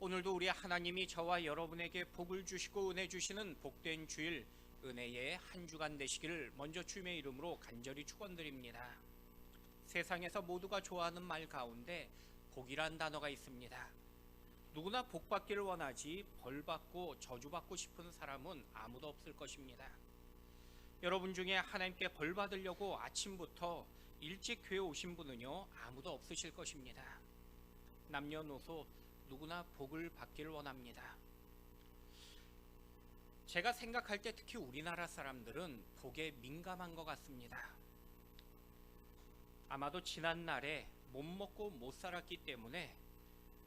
오늘도 우리 하나님이 저와 여러분에게 복을 주시고 은혜 주시는 복된 주일, 은혜의 한 주간 되시기를 먼저 주님의 이름으로 간절히 축원드립니다. 세상에서 모두가 좋아하는 말 가운데 복이란 단어가 있습니다. 누구나 복 받기를 원하지 벌 받고 저주 받고 싶은 사람은 아무도 없을 것입니다. 여러분 중에 하나님께 벌 받으려고 아침부터 일찍 교회 오신 분은요, 아무도 없으실 것입니다. 남녀노소 누구나 복을 받기를 원합니다. 제가 생각할 때 특히 우리나라 사람들은 복에 민감한 것 같습니다. 아마도 지난날에 못 먹고 못 살았기 때문에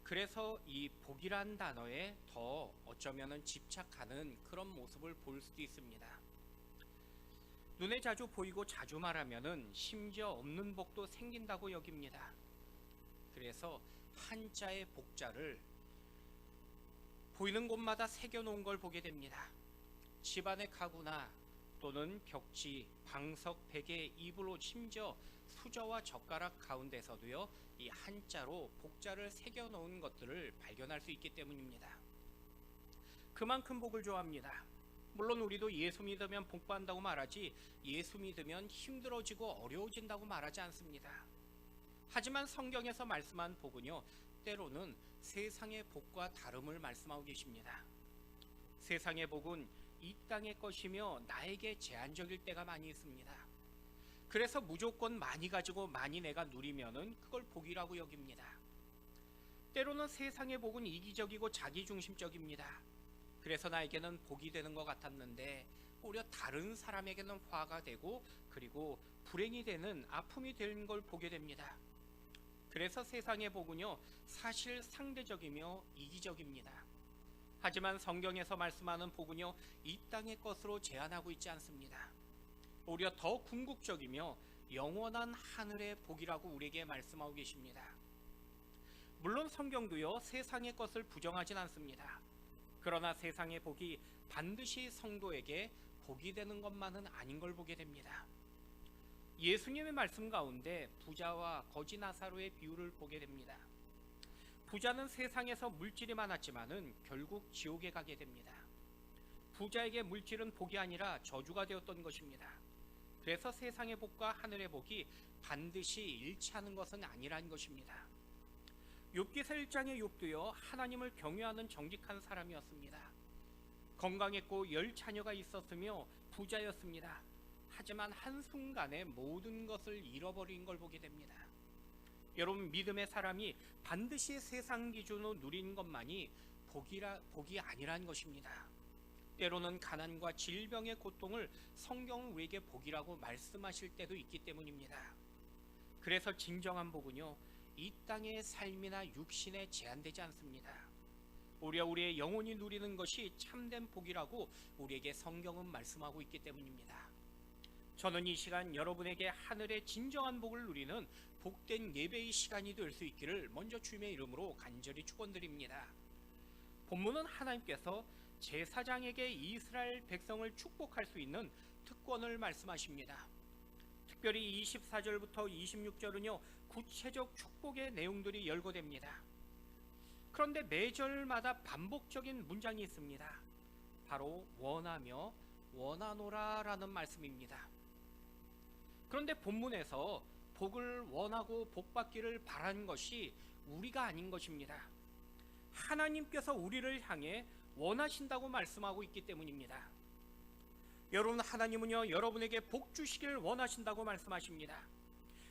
그래서 이 복이란 단어에 더 어쩌면은 집착하는 그런 모습을 볼 수도 있습니다. 눈에 자주 보이고 자주 말하면은 심지어 없는 복도 생긴다고 여깁니다. 그래서 한자의 복자를 보이는 곳마다 새겨놓은 걸 보게 됩니다. 집안의 가구나 또는 벽지, 방석, 베개, 이불로 심지어 수저와 젓가락 가운데서도요, 이 한자로 복자를 새겨놓은 것들을 발견할 수 있기 때문입니다. 그만큼 복을 좋아합니다. 물론 우리도 예수 믿으면 복 받는다고 말하지 예수 믿으면 힘들어지고 어려워진다고 말하지 않습니다. 하지만 성경에서 말씀한 복은요, 때로는 세상의 복과 다름을 말씀하고 계십니다. 세상의 복은 이 땅의 것이며 나에게 제한적일 때가 많이 있습니다. 그래서 무조건 많이 가지고 많이 내가 누리면은 그걸 복이라고 여깁니다. 때로는 세상의 복은 이기적이고 자기중심적입니다. 그래서 나에게는 복이 되는 것 같았는데 오히려 다른 사람에게는 화가 되고 그리고 불행이 되는 아픔이 되는 걸 보게 됩니다. 그래서 세상의 복은요, 사실 상대적이며 이기적입니다. 하지만 성경에서 말씀하는 복은요, 이 땅의 것으로 제한하고 있지 않습니다. 오히려 더 궁극적이며 영원한 하늘의 복이라고 우리에게 말씀하고 계십니다. 물론 성경도요, 세상의 것을 부정하진 않습니다. 그러나 세상의 복이 반드시 성도에게 복이 되는 것만은 아닌 걸 보게 됩니다. 예수님의 말씀 가운데 부자와 거지 나사로의 비유를 보게 됩니다. 부자는 세상에서 물질이 많았지만은 결국 지옥에 가게 됩니다. 부자에게 물질은 복이 아니라 저주가 되었던 것입니다. 그래서 세상의 복과 하늘의 복이 반드시 일치하는 것은 아니라는 것입니다. 욥기서 1장의 욥도요, 하나님을 경외하는 정직한 사람이었습니다. 건강했고 10자녀가 있었으며 부자였습니다. 하지만 한순간에 모든 것을 잃어버린 걸 보게 됩니다. 여러분, 믿음의 사람이 반드시 세상 기준으로 누리는 것만이 복이 아니란 것입니다. 때로는 가난과 질병의 고통을 성경은 우리에게 복이라고 말씀하실 때도 있기 때문입니다. 그래서 진정한 복은요, 이 땅의 삶이나 육신에 제한되지 않습니다. 오히려 우리의 영혼이 누리는 것이 참된 복이라고 우리에게 성경은 말씀하고 있기 때문입니다. 저는 이 시간 여러분에게 하늘의 진정한 복을 누리는 복된 예배의 시간이 될 수 있기를 먼저 주님의 이름으로 간절히 축원드립니다. 본문은 하나님께서 제사장에게 이스라엘 백성을 축복할 수 있는 특권을 말씀하십니다. 특별히 24절부터 26절은요, 구체적 축복의 내용들이 열거됩니다. 그런데 매절마다 반복적인 문장이 있습니다. 바로 원하며 원하노라 라는 말씀입니다. 그런데 본문에서 복을 원하고 복 받기를 바라는 것이 우리가 아닌 것입니다. 하나님께서 우리를 향해 원하신다고 말씀하고 있기 때문입니다. 여러분, 하나님은요, 여러분에게 복 주시길 원하신다고 말씀하십니다.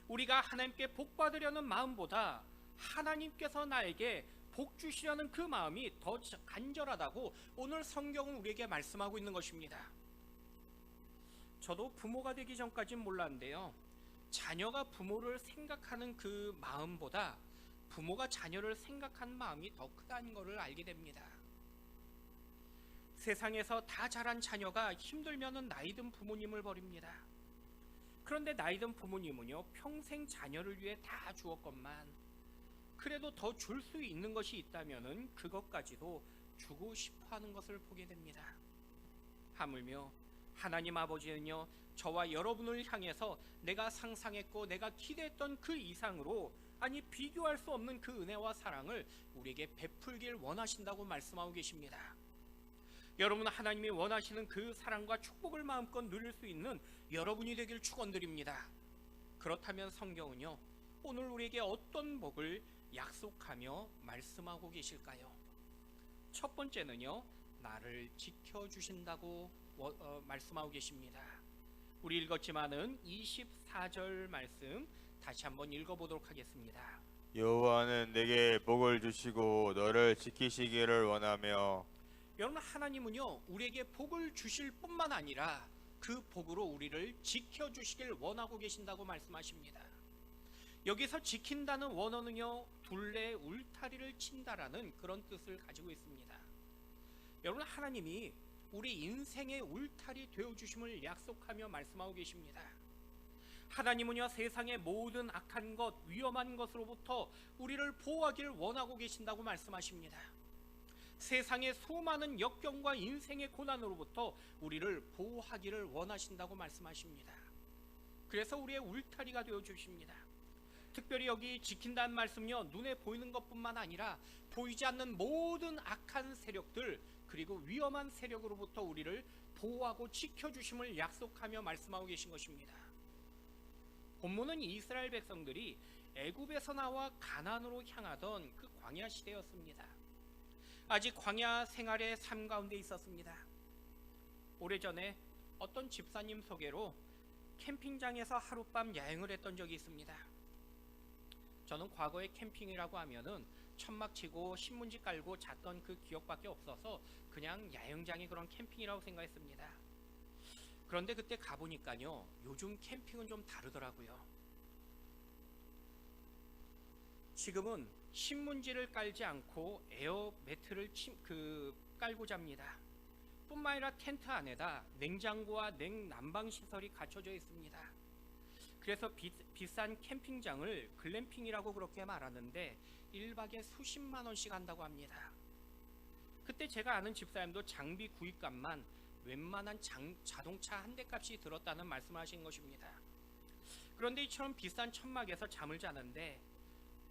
우리가 하나님께 복 받으려는 마음보다 하나님께서 나에게 복 주시려는 그 마음이 더 간절하다고 오늘 성경은 우리에게 말씀하고 있는 것입니다. 저도 부모가 되기 전까지는 몰랐는데요, 자녀가 부모를 생각하는 그 마음보다 부모가 자녀를 생각하는 마음이 더 크다는 것을 알게 됩니다. 세상에서 다 자란 자녀가 힘들면은 나이든 부모님을 버립니다. 그런데 나이든 부모님은요, 평생 자녀를 위해 다 주었건만 그래도 더 줄 수 있는 것이 있다면은 그것까지도 주고 싶어 하는 것을 보게 됩니다. 하물며 하나님 아버지는요, 저와 여러분을 향해서 내가 상상했고 내가 기대했던 그 이상으로 아니 비교할 수 없는 그 은혜와 사랑을 우리에게 베풀길 원하신다고 말씀하고 계십니다. 여러분, 하나님이 원하시는 그 사랑과 축복을 마음껏 누릴 수 있는 여러분이 되길 축원드립니다. 그렇다면 성경은요, 오늘 우리에게 어떤 복을 약속하며 말씀하고 계실까요? 첫 번째는요, 나를 지켜주신다고 말씀하고 계십니다. 우리 읽었지만은 24절 말씀 다시 한번 읽어보도록 하겠습니다. 여호와는 내게 복을 주시고 너를 지키시기를 원하며. 여러분, 하나님은요 우리에게 복을 주실 뿐만 아니라 그 복으로 우리를 지켜주시길 원하고 계신다고 말씀하십니다. 여기서 지킨다는 원어는요, 둘레 울타리를 친다라는 그런 뜻을 가지고 있습니다. 여러분, 하나님이 우리 인생의 울타리 되어주심을 약속하며 말씀하고 계십니다. 하나님은요 세상의 모든 악한 것, 위험한 것으로부터 우리를 보호하길 원하고 계신다고 말씀하십니다. 세상의 수많은 역경과 인생의 고난으로부터 우리를 보호하기를 원하신다고 말씀하십니다. 그래서 우리의 울타리가 되어주십니다. 특별히 여기 지킨다는 말씀요, 눈에 보이는 것뿐만 아니라 보이지 않는 모든 악한 세력들, 그리고 위험한 세력으로부터 우리를 보호하고 지켜주심을 약속하며 말씀하고 계신 것입니다. 본문은 이스라엘 백성들이 애굽에서 나와 가나안으로 향하던 그 광야 시대였습니다. 아직 광야 생활의 삶 가운데 있었습니다. 오래전에 어떤 집사님 소개로 캠핑장에서 하룻밤 야영을 했던 적이 있습니다. 저는 과거에 캠핑이라고 하면은 천막 치고 신문지 깔고 잤던 그 기억밖에 없어서 그냥 야영장이 그런 캠핑이라고 생각했습니다. 그런데 그때 가보니까요, 요즘 캠핑은 좀 다르더라고요. 지금은 신문지를 깔지 않고 에어 매트를 깔고 잡니다. 뿐만 아니라 텐트 안에다 냉장고와 냉난방 시설이 갖춰져 있습니다. 그래서 비싼 캠핑장을 글램핑이라고 그렇게 말하는데 1박에 수십만 원씩 한다고 합니다. 그때 제가 아는 집사님도 장비 구입값만 웬만한 자동차 한 대 값이 들었다는 말씀을 하신 것입니다. 그런데 이처럼 비싼 천막에서 잠을 자는데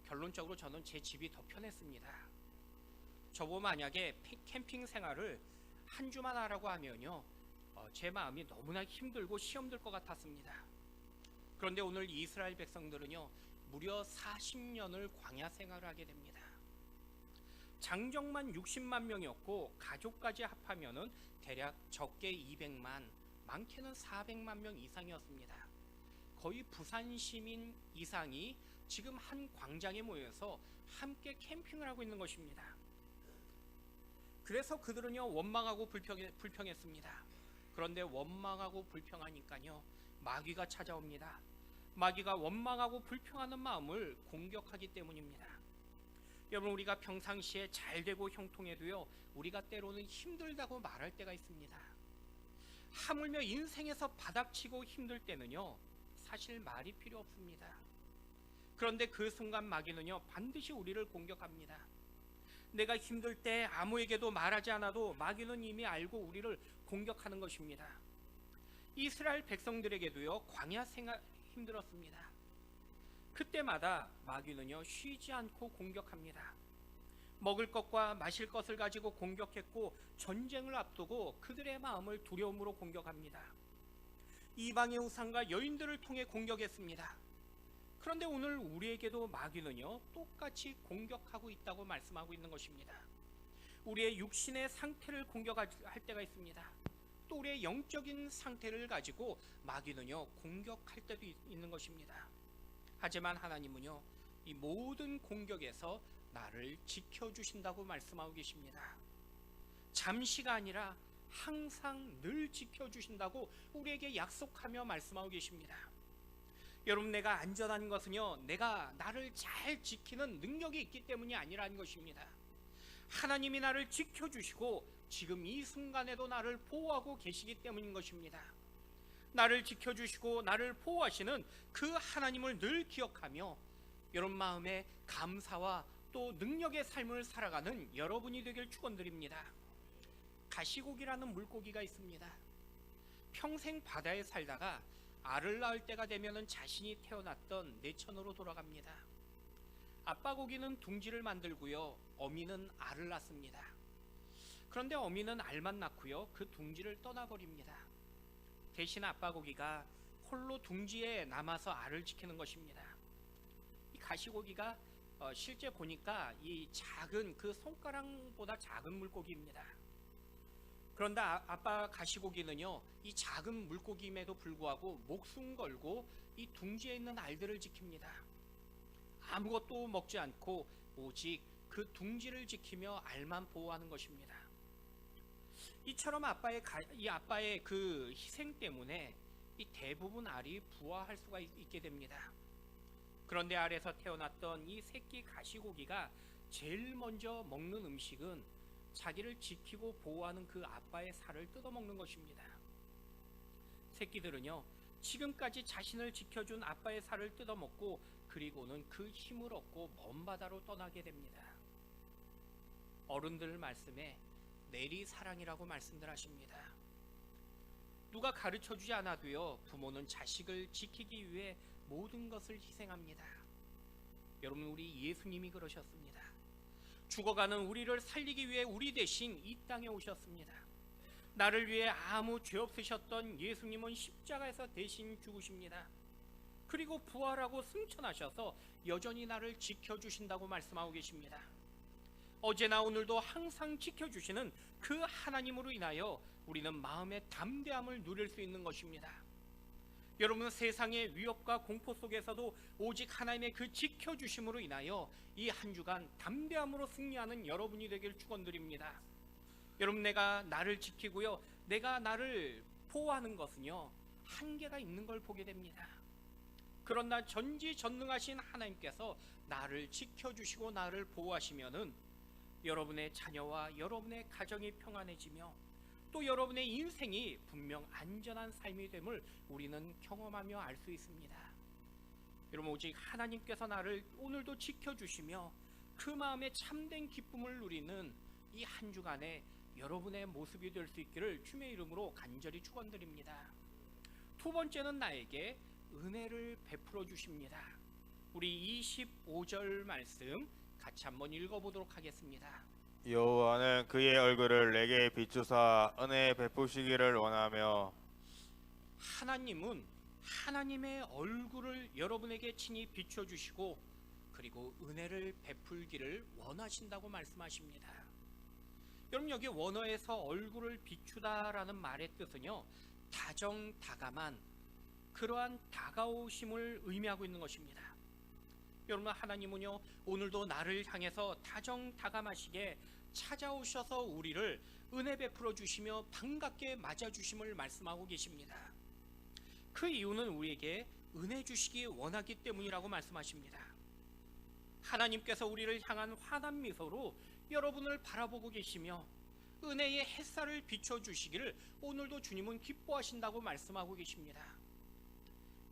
결론적으로 저는 제 집이 더 편했습니다. 저보고 만약에 캠핑 생활을 한 주만 하라고 하면요, 제 마음이 너무나 힘들고 시험 들 것 같았습니다. 그런데 오늘 이스라엘 백성들은요, 무려 40년을 광야 생활을 하게 됩니다. 장정만 60만 명이었고 가족까지 합하면은 대략 적게 200만, 많게는 400만 명 이상이었습니다. 거의 부산 시민 이상이 지금 한 광장에 모여서 함께 캠핑을 하고 있는 것입니다. 그래서 그들은요, 원망하고 불평했습니다. 그런데 원망하고 불평하니까요, 마귀가 찾아옵니다. 마귀가 원망하고 불평하는 마음을 공격하기 때문입니다. 여러분, 우리가 평상시에 잘 되고 형통해도요, 우리가 때로는 힘들다고 말할 때가 있습니다. 하물며 인생에서 바닥치고 힘들 때는요, 사실 말이 필요 없습니다. 그런데 그 순간 마귀는요, 반드시 우리를 공격합니다. 내가 힘들 때 아무에게도 말하지 않아도 마귀는 이미 알고 우리를 공격하는 것입니다. 이스라엘 백성들에게도요, 광야 생활 힘들었습니다. 그때마다 마귀는요, 쉬지 않고 공격합니다. 먹을 것과 마실 것을 가지고 공격했고, 전쟁을 앞두고 그들의 마음을 두려움으로 공격합니다. 이방의 우상과 여인들을 통해 공격했습니다. 그런데 오늘 우리에게도 마귀는요, 똑같이 공격하고 있다고 말씀하고 있는 것입니다. 우리의 육신의 상태를 공격할 때가 있습니다. 또 우리의 영적인 상태를 가지고 마귀는요, 공격할 때도 있는 것입니다. 하지만 하나님은요, 이 모든 공격에서 나를 지켜주신다고 말씀하고 계십니다. 잠시가 아니라 항상 늘 지켜주신다고 우리에게 약속하며 말씀하고 계십니다. 여러분, 내가 안전한 것은요, 내가 나를 잘 지키는 능력이 있기 때문이 아니라는 것입니다. 하나님이 나를 지켜주시고 지금 이 순간에도 나를 보호하고 계시기 때문인 것입니다. 나를 지켜주시고 나를 보호하시는 그 하나님을 늘 기억하며 여러분 마음에 감사와 또 능력의 삶을 살아가는 여러분이 되길 축원드립니다. 가시고기라는 물고기가 있습니다. 평생 바다에 살다가 알을 낳을 때가 되면 자신이 태어났던 내천으로 돌아갑니다. 아빠 고기는 둥지를 만들고요, 어미는 알을 낳습니다. 그런데 어미는 알만 낳고요, 그 둥지를 떠나버립니다. 대신 아빠 고기가 홀로 둥지에 남아서 알을 지키는 것입니다. 이 가시고기가 실제 보니까 이 작은, 그 손가락보다 작은 물고기입니다. 그런데 아빠 가시고기는요, 이 작은 물고기임에도 불구하고 목숨 걸고 이 둥지에 있는 알들을 지킵니다. 아무것도 먹지 않고 오직 그 둥지를 지키며 알만 보호하는 것입니다. 이처럼 이 아빠의 그 희생 때문에 이 대부분 알이 부화할 수가 있게 됩니다. 그런데 알에서 태어났던 이 새끼 가시고기가 제일 먼저 먹는 음식은 자기를 지키고 보호하는 그 아빠의 살을 뜯어먹는 것입니다. 새끼들은요, 지금까지 자신을 지켜준 아빠의 살을 뜯어먹고 그리고는 그 힘을 얻고 먼 바다로 떠나게 됩니다. 어른들 말씀에 내리사랑이라고 말씀들 하십니다. 누가 가르쳐주지 않아도요, 부모는 자식을 지키기 위해 모든 것을 희생합니다. 여러분, 우리 예수님이 그러셨습니다. 죽어가는 우리를 살리기 위해 우리 대신 이 땅에 오셨습니다. 나를 위해 아무 죄 없으셨던 예수님은 십자가에서 대신 죽으십니다. 그리고 부활하고 승천하셔서 여전히 나를 지켜주신다고 말씀하고 계십니다. 어제나 오늘도 항상 지켜주시는 그 하나님으로 인하여 우리는 마음의 담대함을 누릴 수 있는 것입니다. 여러분, 세상의 위협과 공포 속에서도 오직 하나님의 그 지켜주심으로 인하여 이 한 주간 담대함으로 승리하는 여러분이 되길 축원드립니다. 여러분, 내가 나를 지키고요, 내가 나를 보호하는 것은요, 한계가 있는 걸 보게 됩니다. 그러나 전지전능하신 하나님께서 나를 지켜주시고 나를 보호하시면은 여러분의 자녀와 여러분의 가정이 평안해지며 또 여러분의 인생이 분명 안전한 삶이 됨을 우리는 경험하며 알 수 있습니다. 여러분, 오직 하나님께서 나를 오늘도 지켜주시며 그 마음에 참된 기쁨을 누리는 이 한 주간에 여러분의 모습이 될 수 있기를 주님의 이름으로 간절히 축원드립니다. 두 번째는 나에게 은혜를 베풀어 주십니다. 우리 25절 말씀 같이 한번 읽어보도록 하겠습니다. 여호와는 그의 얼굴을 내게 비추사 은혜 베푸시기를 원하며. 하나님은 하나님의 얼굴을 여러분에게 친히 비춰주시고 그리고 은혜를 베풀기를 원하신다고 말씀하십니다. 여러분, 여기 원어에서 얼굴을 비추다라는 말의 뜻은요, 다정다감한 그러한 다가오심을 의미하고 있는 것입니다. 여러분, 하나님은요, 오늘도 나를 향해서 다정다감하시게 찾아오셔서 우리를 은혜 베풀어 주시며 반갑게 맞아 주심을 말씀하고 계십니다. 그 이유는 우리에게 은혜 주시기 원하기 때문이라고 말씀하십니다. 하나님께서 우리를 향한 환한 미소로 여러분을 바라보고 계시며 은혜의 햇살을 비춰 주시기를 오늘도 주님은 기뻐하신다고 말씀하고 계십니다.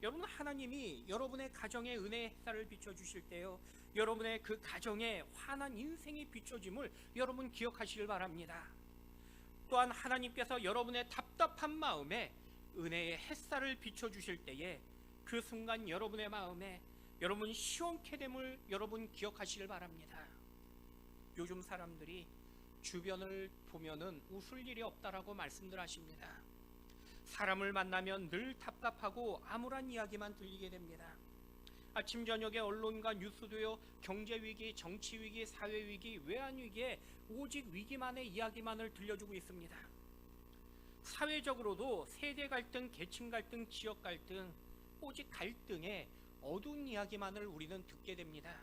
여러분, 하나님이 여러분의 가정에 은혜의 햇살을 비춰주실 때요, 여러분의 그 가정에 환한 인생이 비춰짐을 여러분 기억하시길 바랍니다. 또한 하나님께서 여러분의 답답한 마음에 은혜의 햇살을 비춰주실 때에 그 순간 여러분의 마음에 여러분 시원케 됨을 여러분 기억하시길 바랍니다. 요즘 사람들이 주변을 보면은 웃을 일이 없다라고 말씀들 하십니다. 사람을 만나면 늘 답답하고 암울한 이야기만 들리게 됩니다. 아침 저녁에 언론과 뉴스도요, 경제 위기, 정치 위기, 사회 위기, 외환 위기에 오직 위기만의 이야기만을 들려주고 있습니다. 사회적으로도 세대 갈등, 계층 갈등, 지역 갈등, 오직 갈등의 어두운 이야기만을 우리는 듣게 됩니다.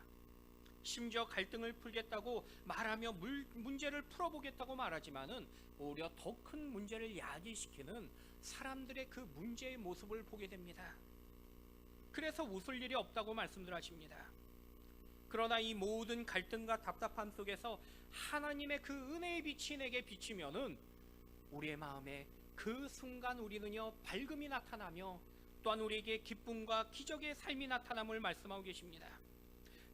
심지어 갈등을 풀겠다고 말하며 문제를 풀어보겠다고 말하지만은 오히려 더 큰 문제를 야기시키는 사람들의 그 문제의 모습을 보게 됩니다. 그래서 웃을 일이 없다고 말씀들 하십니다. 그러나 이 모든 갈등과 답답함 속에서 하나님의 그 은혜의 빛이 내게 비치면은 우리의 마음에 그 순간 우리는요, 밝음이 나타나며 또한 우리에게 기쁨과 기적의 삶이 나타남을 말씀하고 계십니다.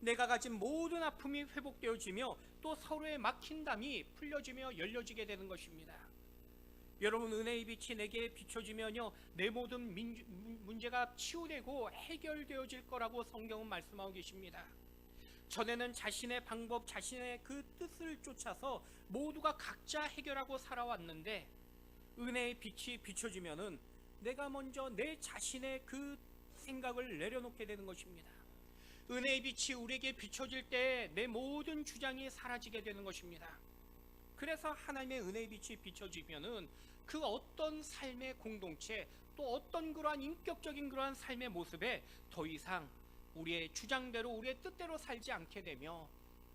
내가 가진 모든 아픔이 회복되어지며 또 서로의 막힌 담이 풀려지며 열려지게 되는 것입니다. 여러분, 은혜의 빛이 내게 비춰지면요, 내 모든 문제가 치유되고 해결되어질 거라고 성경은 말씀하고 계십니다. 전에는 자신의 방법, 자신의 그 뜻을 쫓아서 모두가 각자 해결하고 살아왔는데 은혜의 빛이 비춰지면은 내가 먼저 내 자신의 그 생각을 내려놓게 되는 것입니다. 은혜의 빛이 우리에게 비춰질 때 내 모든 주장이 사라지게 되는 것입니다. 그래서 하나님의 은혜의 빛이 비춰지면은 그 어떤 삶의 공동체, 또 어떤 그러한 인격적인 그러한 삶의 모습에 더 이상 우리의 주장대로, 우리의 뜻대로 살지 않게 되며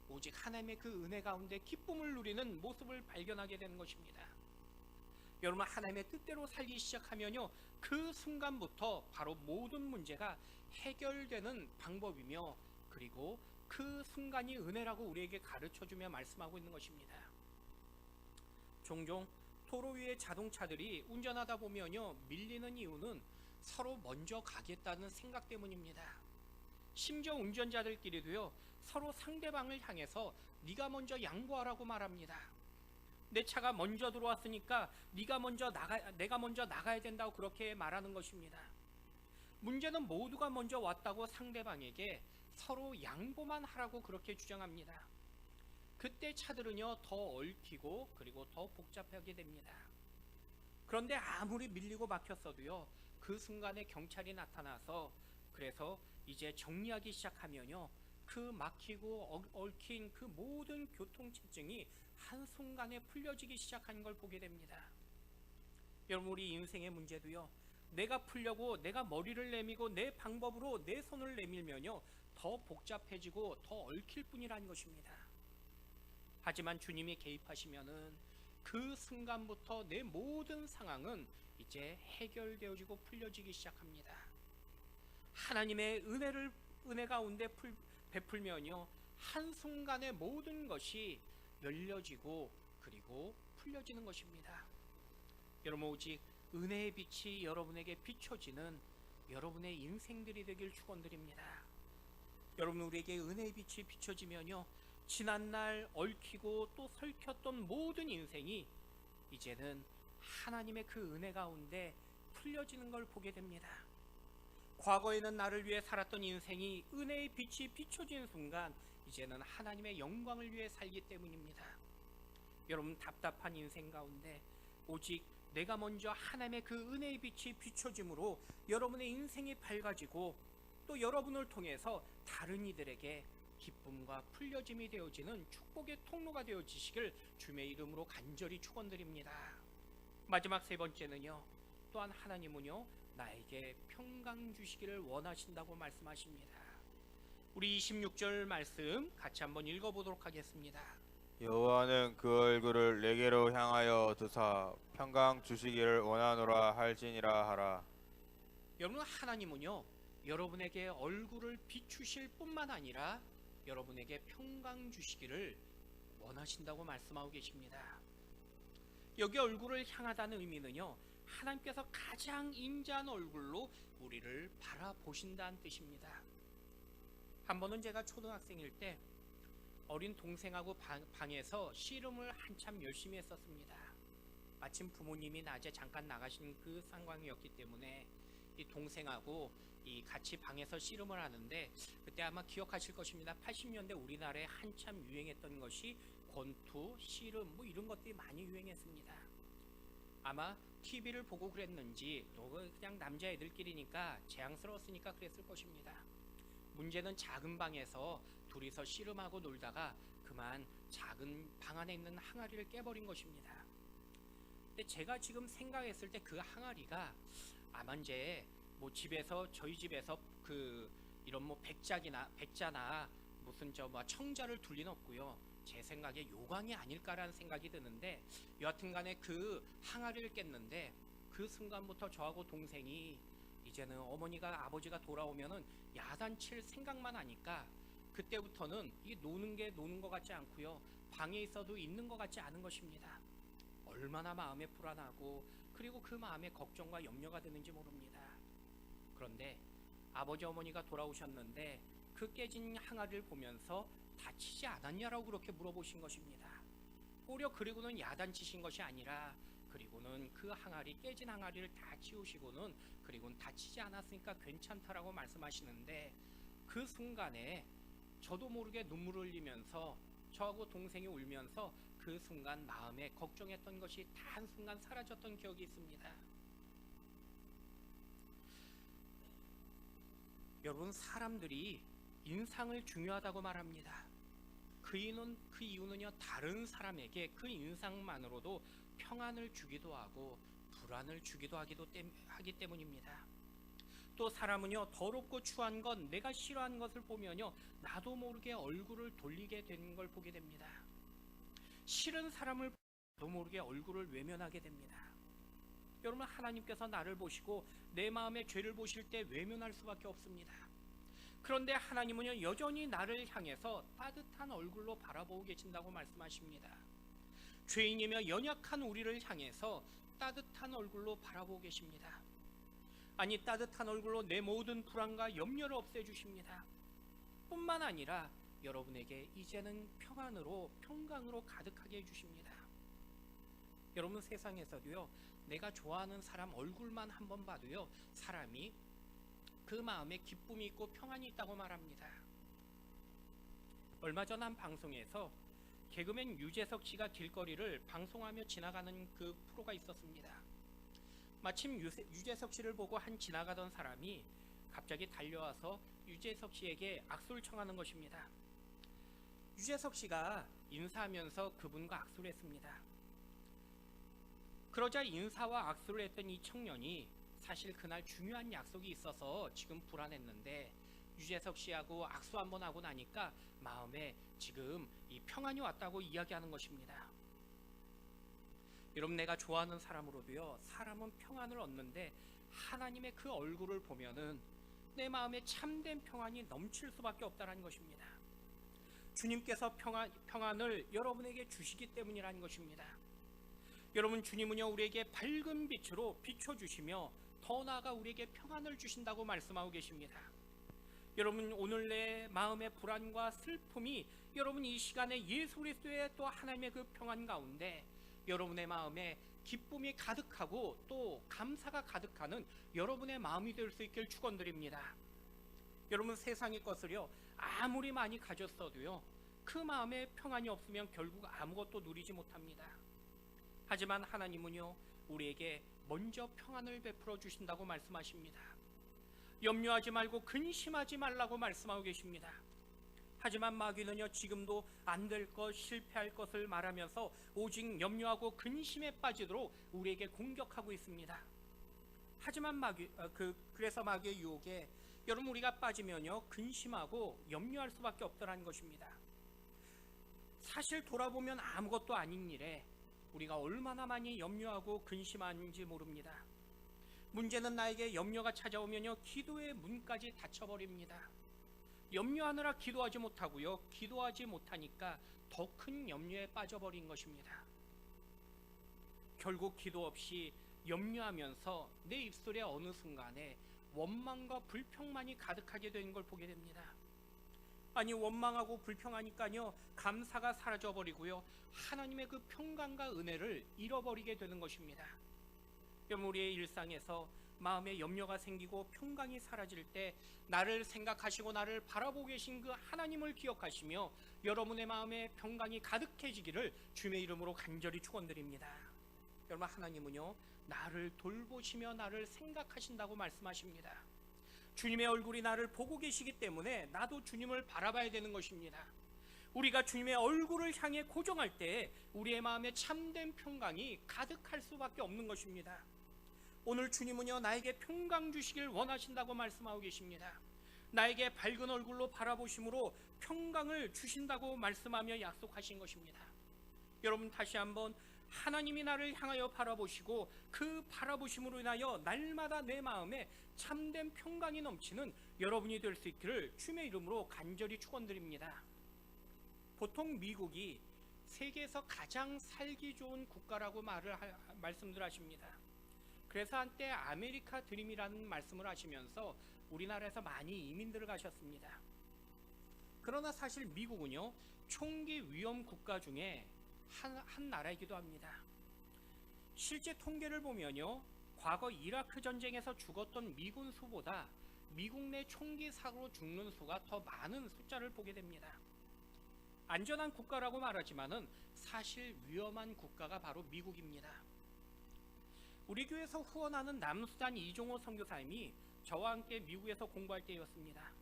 오직 하나님의 그 은혜 가운데 기쁨을 누리는 모습을 발견하게 되는 것입니다. 여러분, 하나님의 뜻대로 살기 시작하면요, 그 순간부터 바로 모든 문제가 해결되는 방법이며, 그리고 그 순간이 은혜라고 우리에게 가르쳐주며 말씀하고 있는 것입니다. 종종 도로 위의 자동차들이 운전하다 보면요, 밀리는 이유는 서로 먼저 가겠다는 생각 때문입니다. 심지어 운전자들끼리도요, 서로 상대방을 향해서 네가 먼저 양보하라고 말합니다. 내 차가 먼저 들어왔으니까 내가 먼저 나가야 된다고 그렇게 말하는 것입니다. 문제는 모두가 먼저 왔다고 상대방에게 서로 양보만 하라고 그렇게 주장합니다. 그때 차들은요, 더 얽히고 그리고 더 복잡하게 됩니다. 그런데 아무리 밀리고 막혔어도요, 그 순간에 경찰이 나타나서 그래서 이제 정리하기 시작하면요, 그 막히고 얽힌 그 모든 교통체증이 한순간에 풀려지기 시작하는 걸 보게 됩니다. 여러분, 우리 인생의 문제도요, 내가 풀려고 내가 머리를 내밀고 내 방법으로 내 손을 내밀면요, 더 복잡해지고 더 얽힐 뿐이라는 것입니다. 하지만 주님이 개입하시면은 그 순간부터 내 모든 상황은 이제 해결되어지고 풀려지기 시작합니다. 하나님의 은혜 가운데 베풀면요, 한순간에 모든 것이 열려지고 그리고 풀려지는 것입니다. 여러분, 오직 은혜의 빛이 여러분에게 비춰지는 여러분의 인생들이 되길 축원드립니다. 여러분, 우리에게 은혜의 빛이 비춰지면요, 지난날 얽히고 또 설켰던 모든 인생이 이제는 하나님의 그 은혜 가운데 풀려지는 걸 보게 됩니다. 과거에는 나를 위해 살았던 인생이 은혜의 빛이 비춰진 순간 이제는 하나님의 영광을 위해 살기 때문입니다. 여러분, 답답한 인생 가운데 오직 내가 먼저 하나님의 그 은혜의 빛이 비춰짐으로 여러분의 인생이 밝아지고 또 여러분을 통해서 다른 이들에게 기쁨과 풀려짐이 되어지는 축복의 통로가 되어지시길 주님의 이름으로 간절히 축원드립니다. 마지막 세 번째는요, 또한 하나님은요, 나에게 평강 주시기를 원하신다고 말씀하십니다. 우리 26절 말씀 같이 한번 읽어보도록 하겠습니다. 여호와는 그 얼굴을 내게로 향하여 드사 평강 주시기를 원하노라 할지니라 하라. 여러분, 하나님은요, 여러분에게 얼굴을 비추실 뿐만 아니라 여러분에게 평강 주시기를 원하신다고 말씀하고 계십니다. 여기 얼굴을 향하다는 의미는요, 하나님께서 가장 인자한 얼굴로 우리를 바라보신다는 뜻입니다. 한 번은 제가 초등학생일 때 어린 동생하고 방에서 씨름을 한참 열심히 했었습니다. 마침 부모님이 낮에 잠깐 나가신 그 상황이었기 때문에 이 동생하고 같이 방에서 씨름을 하는데, 그때 아마 기억하실 것입니다. 80년대 우리나라에 한참 유행했던 것이 권투, 씨름 뭐 이런 것들이 많이 유행했습니다. 아마 TV를 보고 그랬는지 또 그냥 남자애들끼리니까 재앙스러웠으니까 그랬을 것입니다. 문제는 작은 방에서 둘이서 씨름하고 놀다가 그만 작은 방 안에 있는 항아리를 깨버린 것입니다. 근데 제가 지금 생각했을 때 그 항아리가 아마 이제 뭐 저희 집에서 이런 뭐 백자나 무슨 뭐 청자를 둘 리는 없고요. 제 생각에 요강이 아닐까라는 생각이 드는데, 여하튼간에 그 항아리를 깼는데 그 순간부터 저하고 동생이 이제는 아버지가 돌아오면은 야단칠 생각만 하니까 그때부터는 이 노는 게 노는 것 같지 않고요, 방에 있어도 있는 것 같지 않은 것입니다. 얼마나 마음에 불안하고 그리고 그 마음에 걱정과 염려가 되는지 모릅니다. 그런데 아버지 어머니가 돌아오셨는데 그 깨진 항아리를 보면서 다치지 않았냐라고 그렇게 물어보신 것입니다. 오히려 그리고는 야단치신 것이 아니라 그리고는 그 깨진 항아리를 다 치우시고는 그리고는 다치지 않았으니까 괜찮다라고 말씀하시는데, 그 순간에 저도 모르게 눈물을 흘리면서 저하고 동생이 울면서 그 순간 마음에 걱정했던 것이 다 한순간 사라졌던 기억이 있습니다. 여러분, 사람들이 인상을 중요하다고 말합니다. 그 이유는요, 다른 사람에게 그 인상만으로도 평안을 주기도 하고 불안을 주기도 하기 때문입니다. 또 사람은요, 더럽고 추한 건 내가 싫어하는 것을 보면요, 나도 모르게 얼굴을 돌리게 되는 걸 보게 됩니다. 싫은 사람을 나도 모르게 얼굴을 외면하게 됩니다. 여러분, 하나님께서 나를 보시고 내 마음의 죄를 보실 때 외면할 수밖에 없습니다. 그런데 하나님은요, 여전히 나를 향해서 따뜻한 얼굴로 바라보고 계신다고 말씀하십니다. 죄인이며 연약한 우리를 향해서 따뜻한 얼굴로 바라보고 계십니다. 아니, 따뜻한 얼굴로 내 모든 불안과 염려를 없애주십니다. 뿐만 아니라 여러분에게 이제는 평강으로 가득하게 해주십니다. 여러분, 세상에서도요, 내가 좋아하는 사람 얼굴만 한번 봐도요, 사람이 그 마음에 기쁨이 있고 평안이 있다고 말합니다. 얼마 전 한 방송에서 개그맨 유재석 씨가 길거리를 방송하며 지나가는 그 프로가 있었습니다. 마침 유재석 씨를 보고 한 지나가던 사람이 갑자기 달려와서 유재석 씨에게 악수를 청하는 것입니다. 유재석 씨가 인사하면서 그분과 악수를 했습니다. 그러자 인사와 악수를 했던 이 청년이 사실 그날 중요한 약속이 있어서 지금 불안했는데 유재석 씨하고 악수 한번 하고 나니까 마음에 지금 이 평안이 왔다고 이야기하는 것입니다. 여러분, 내가 좋아하는 사람으로도요, 사람은 평안을 얻는데 하나님의 그 얼굴을 보면은 내 마음에 참된 평안이 넘칠 수밖에 없다는 것입니다. 주님께서 평안을 여러분에게 주시기 때문이라는 것입니다. 여러분, 주님은요, 우리에게 밝은 빛으로 비춰주시며 더 나아가 우리에게 평안을 주신다고 말씀하고 계십니다. 여러분, 오늘 내 마음의 불안과 슬픔이 여러분 이 시간에 예수 그리스도의 또 하나님의 그 평안 가운데 여러분의 마음에 기쁨이 가득하고 또 감사가 가득하는 여러분의 마음이 될 수 있길 축원드립니다. 여러분, 세상의 것을요, 아무리 많이 가졌어도요, 그 마음에 평안이 없으면 결국 아무것도 누리지 못합니다. 하지만 하나님은요, 우리에게 먼저 평안을 베풀어 주신다고 말씀하십니다. 염려하지 말고 근심하지 말라고 말씀하고 계십니다. 하지만 마귀는요, 지금도 안 될 것, 실패할 것을 말하면서 오직 염려하고 근심에 빠지도록 우리에게 공격하고 있습니다. 하지만 그래서 마귀의 유혹에 여러분 우리가 빠지면요, 근심하고 염려할 수밖에 없다는 것입니다. 사실 돌아보면 아무것도 아닌 일에 우리가 얼마나 많이 염려하고 근심하는지 모릅니다. 문제는 나에게 염려가 찾아오면요, 기도의 문까지 닫혀버립니다. 염려하느라 기도하지 못하고요, 기도하지 못하니까 더 큰 염려에 빠져버린 것입니다. 결국 기도 없이 염려하면서 내 입술에 어느 순간에 원망과 불평만이 가득하게 되는 걸 보게 됩니다. 아니, 원망하고 불평하니까요, 감사가 사라져버리고요, 하나님의 그 평강과 은혜를 잃어버리게 되는 것입니다. 여러분, 우리의 일상에서 마음에 염려가 생기고 평강이 사라질 때 나를 생각하시고 나를 바라보고 계신 그 하나님을 기억하시며 여러분의 마음에 평강이 가득해지기를 주님의 이름으로 간절히 축원드립니다. 여러분, 하나님은요, 나를 돌보시며 나를 생각하신다고 말씀하십니다. 주님의 얼굴이 나를 보고 계시기 때문에 나도 주님을 바라봐야 되는 것입니다. 우리가 주님의 얼굴을 향해 고정할 때 우리의 마음에 참된 평강이 가득할 수밖에 없는 것입니다. 오늘 주님은요, 나에게 평강 주시길 원하신다고 말씀하고 계십니다. 나에게 밝은 얼굴로 바라보심으로 평강을 주신다고 말씀하며 약속하신 것입니다. 여러분, 다시 한번 하나님이 나를 향하여 바라보시고 그 바라보심으로 인하여 날마다 내 마음에 참된 평강이 넘치는 여러분이 될 수 있기를 주님의 이름으로 간절히 축원드립니다. 보통 미국이 세계에서 가장 살기 좋은 국가라고 말씀들 하십니다. 그래서 한때 아메리카 드림이라는 말씀을 하시면서 우리나라에서 많이 이민들을 가셨습니다. 그러나 사실 미국은요, 총기 위험 국가 중에 한 나라이기도 합니다. 실제 통계를 보면요, 과거 이라크 전쟁에서 죽었던 미군 수보다 미국 내 총기 사고로 죽는 수가 더 많은 숫자를 보게 됩니다. 안전한 국가라고 말하지만은 사실 위험한 국가가 바로 미국입니다. 우리 교회에서 후원하는 남수단 이종호 선교사님이 저와 함께 미국에서 공부할 때였습니다.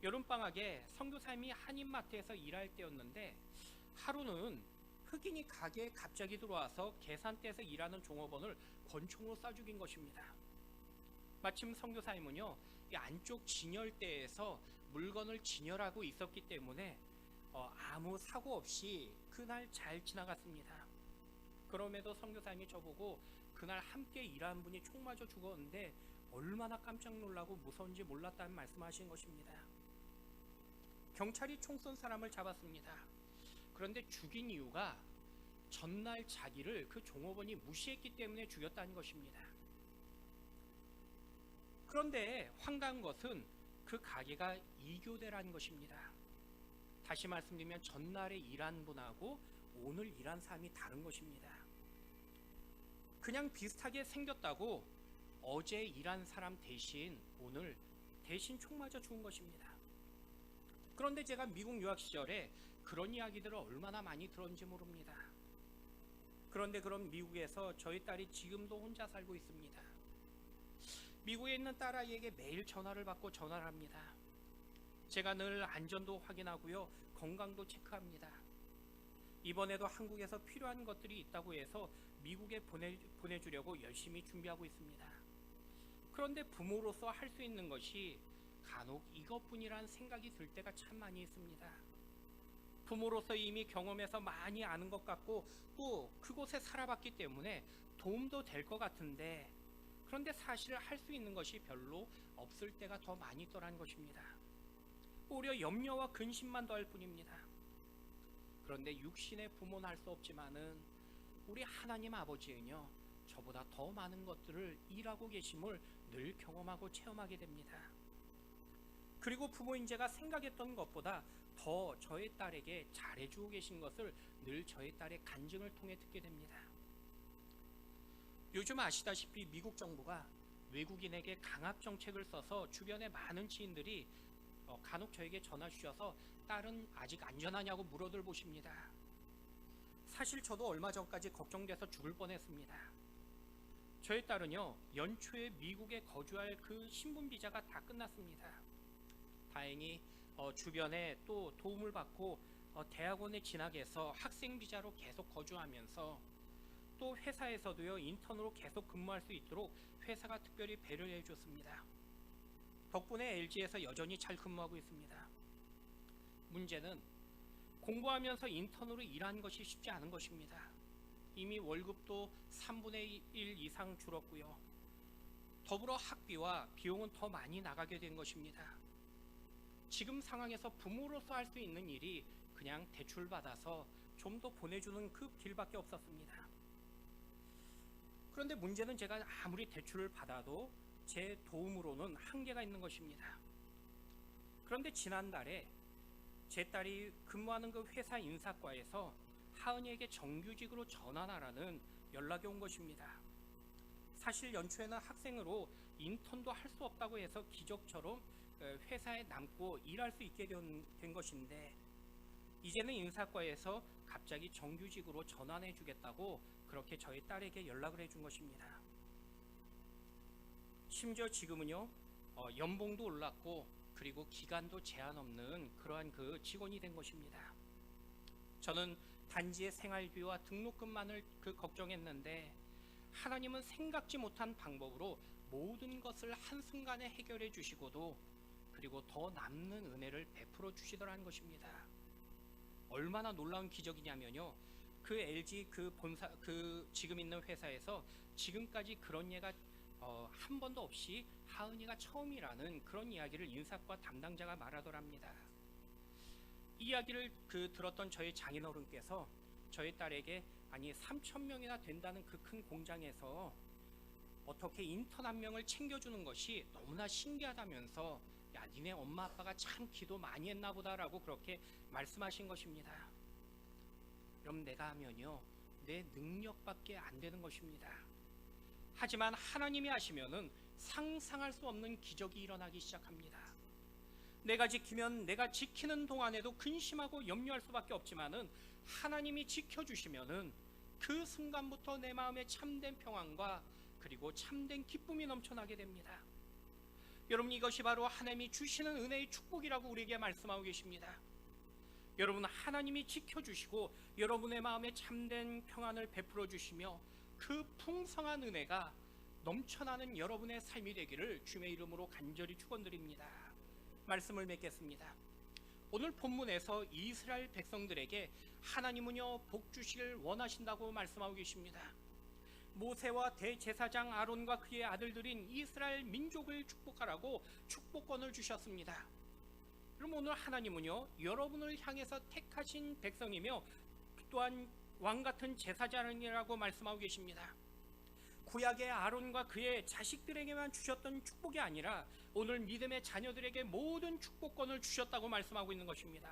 여름방학에 선교사님이 한인마트에서 일할 때였는데 하루는 흑인이 가게에 갑자기 들어와서 계산대에서 일하는 종업원을 권총으로 쏴 죽인 것입니다. 마침 선교사님은요, 이 안쪽 진열대에서 물건을 진열하고 있었기 때문에 아무 사고 없이 그날 잘 지나갔습니다. 그럼에도 선교사님이 저보고 그날 함께 일하는 분이 총 맞아 죽었는데 얼마나 깜짝 놀라고 무서운지 몰랐다는 말씀하신 것입니다. 경찰이 총 쏜 사람을 잡았습니다. 그런데 죽인 이유가 전날 자기를 그 종업원이 무시했기 때문에 죽였다는 것입니다. 그런데 황당한 것은 그 가게가 이교대라는 것입니다. 다시 말씀드리면 전날에 일한 분하고 오늘 일한 사람이 다른 것입니다. 그냥 비슷하게 생겼다고 어제 일한 사람 대신 오늘 대신 총 맞아 죽은 것입니다. 그런데 제가 미국 유학 시절에 그런 이야기들을 얼마나 많이 들었는지 모릅니다. 그런데 그럼 미국에서 저희 딸이 지금도 혼자 살고 있습니다. 미국에 있는 딸아이에게 매일 전화를 받고 전화를 합니다. 제가 늘 안전도 확인하고요, 건강도 체크합니다. 이번에도 한국에서 필요한 것들이 있다고 해서 미국에 보내주려고 열심히 준비하고 있습니다. 그런데 부모로서 할 수 있는 것이 간혹 이것뿐이란 생각이 들 때가 참 많이 있습니다. 부모로서 이미 경험해서 많이 아는 것 같고 또 그곳에 살아봤기 때문에 도움도 될 것 같은데, 그런데 사실 할 수 있는 것이 별로 없을 때가 더 많이 있더라는 것입니다. 오히려 염려와 근심만 더할 뿐입니다. 그런데 육신의 부모는 할 수 없지만은 우리 하나님 아버지는요, 저보다 더 많은 것들을 일하고 계심을 늘 경험하고 체험하게 됩니다. 그리고 부모인 제가 생각했던 것보다 더 저의 딸에게 잘해주고 계신 것을 늘 저의 딸의 간증을 통해 듣게 됩니다. 요즘 아시다시피 미국 정부가 외국인에게 강압 정책을 써서 주변의 많은 지인들이 간혹 저에게 전화 주셔서 딸은 아직 안전하냐고 물어들 보십니다. 사실 저도 얼마 전까지 걱정돼서 죽을 뻔했습니다. 저의 딸은요, 연초에 미국에 거주할 그 신분 비자가 다 끝났습니다. 다행히 주변에 또 도움을 받고 대학원에 진학해서 학생 비자로 계속 거주하면서 또 회사에서도요, 인턴으로 계속 근무할 수 있도록 회사가 특별히 배려해 줬습니다. 덕분에 LG에서 여전히 잘 근무하고 있습니다. 문제는 공부하면서 인턴으로 일하는 것이 쉽지 않은 것입니다. 이미 월급도 3분의 1 이상 줄었고요. 더불어 학비와 비용은 더 많이 나가게 된 것입니다. 지금 상황에서 부모로서 할 수 있는 일이 그냥 대출 받아서 좀 더 보내주는 그 길밖에 없었습니다. 그런데 문제는 제가 아무리 대출을 받아도 제 도움으로는 한계가 있는 것입니다. 그런데 지난달에 제 딸이 근무하는 그 회사 인사과에서 하은이에게 정규직으로 전환하라는 연락이 온 것입니다. 사실 연초에는 학생으로 인턴도 할 수 없다고 해서 기적처럼 회사에 남고 일할 수 있게 된 것인데, 이제는 인사과에서 갑자기 정규직으로 전환해 주겠다고 그렇게 저희 딸에게 연락을 해준 것입니다. 심지어 지금은요, 연봉도 올랐고 그리고 기간도 제한 없는 그러한 그 직원이 된 것입니다. 저는 단지의 생활비와 등록금만을 걱정했는데 하나님은 생각지 못한 방법으로 모든 것을 한순간에 해결해 주시고도 그리고 더 남는 은혜를 베풀어 주시더라는 것입니다. 얼마나 놀라운 기적이냐면요, 그 LG 그 지금 있는 회사에서 지금까지 그런 예가 한 번도 없이 하은이가 처음이라는 그런 이야기를 인사과 담당자가 말하더랍니다. 이 이야기를 들었던 저희 장인어른께서 저희 딸에게 아니 3,000명이나 된다는 그 큰 공장에서 어떻게 인턴 한 명을 챙겨주는 것이 너무나 신기하다면서, 야, 니네 엄마 아빠가 참 기도 많이 했나 보다라고 그렇게 말씀하신 것입니다. 그럼 내가 하면요, 내 능력밖에 안 되는 것입니다. 하지만 하나님이 하시면은 상상할 수 없는 기적이 일어나기 시작합니다. 내가 지키면 내가 지키는 동안에도 근심하고 염려할 수밖에 없지만은 하나님이 지켜주시면은 그 순간부터 내 마음에 참된 평안과 그리고 참된 기쁨이 넘쳐나게 됩니다. 여러분, 이것이 바로 하나님이 주시는 은혜의 축복이라고 우리에게 말씀하고 계십니다. 여러분, 하나님이 지켜주시고 여러분의 마음에 참된 평안을 베풀어 주시며 그 풍성한 은혜가 넘쳐나는 여러분의 삶이 되기를 주님의 이름으로 간절히 축원드립니다. 말씀을 맺겠습니다. 오늘 본문에서 이스라엘 백성들에게 하나님은요 복 주시길 원하신다고 말씀하고 계십니다. 모세와 대제사장 아론과 그의 아들들인 이스라엘 민족을 축복하라고 축복권을 주셨습니다. 그럼 오늘 하나님은요 여러분을 향해서 택하신 백성이며 또한 왕같은 제사장이라고 말씀하고 계십니다. 구약의 아론과 그의 자식들에게만 주셨던 축복이 아니라 오늘 믿음의 자녀들에게 모든 축복권을 주셨다고 말씀하고 있는 것입니다.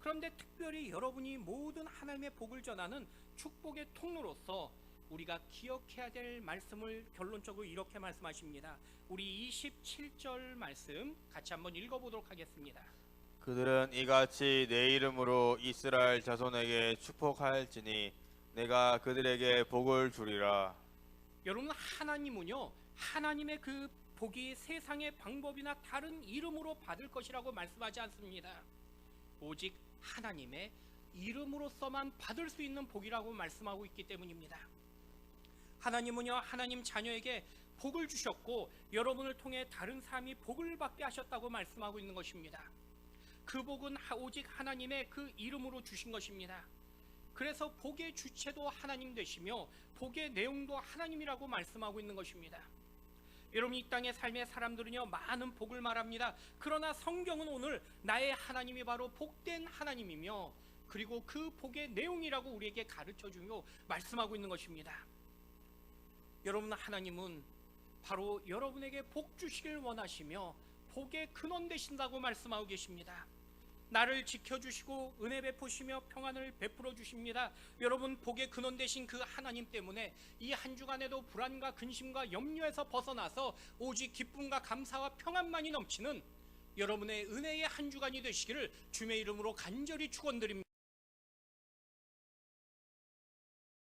그런데 특별히 여러분이 모든 하나님의 복을 전하는 축복의 통로로서 우리가 기억해야 될 말씀을 결론적으로 이렇게 말씀하십니다. 우리 27절 말씀 같이 한번 읽어보도록 하겠습니다. 그들은 이같이 내 이름으로 이스라엘 자손에게 축복할지니 내가 그들에게 복을 주리라. 여러분, 하나님은요 하나님의 그 복이 세상의 방법이나 다른 이름으로 받을 것이라고 말씀하지 않습니다. 오직 하나님의 이름으로서만 받을 수 있는 복이라고 말씀하고 있기 때문입니다. 하나님은요 하나님 자녀에게 복을 주셨고 여러분을 통해 다른 사람이 복을 받게 하셨다고 말씀하고 있는 것입니다. 그 복은 오직 하나님의 그 이름으로 주신 것입니다. 그래서 복의 주체도 하나님 되시며 복의 내용도 하나님이라고 말씀하고 있는 것입니다. 여러분, 이 땅의 삶의 사람들은요 많은 복을 말합니다. 그러나 성경은 오늘 나의 하나님이 바로 복된 하나님이며 그리고 그 복의 내용이라고 우리에게 가르쳐주며 말씀하고 있는 것입니다. 여러분, 하나님은 바로 여러분에게 복 주시길 원하시며 복의 근원 되신다고 말씀하고 계십니다. 나를 지켜주시고 은혜 베푸시며 평안을 베풀어 주십니다. 여러분, 복의 근원 되신 그 하나님 때문에 이 한 주간에도 불안과 근심과 염려에서 벗어나서 오직 기쁨과 감사와 평안만이 넘치는 여러분의 은혜의 한 주간이 되시기를 주님의 이름으로 간절히 축원드립니다.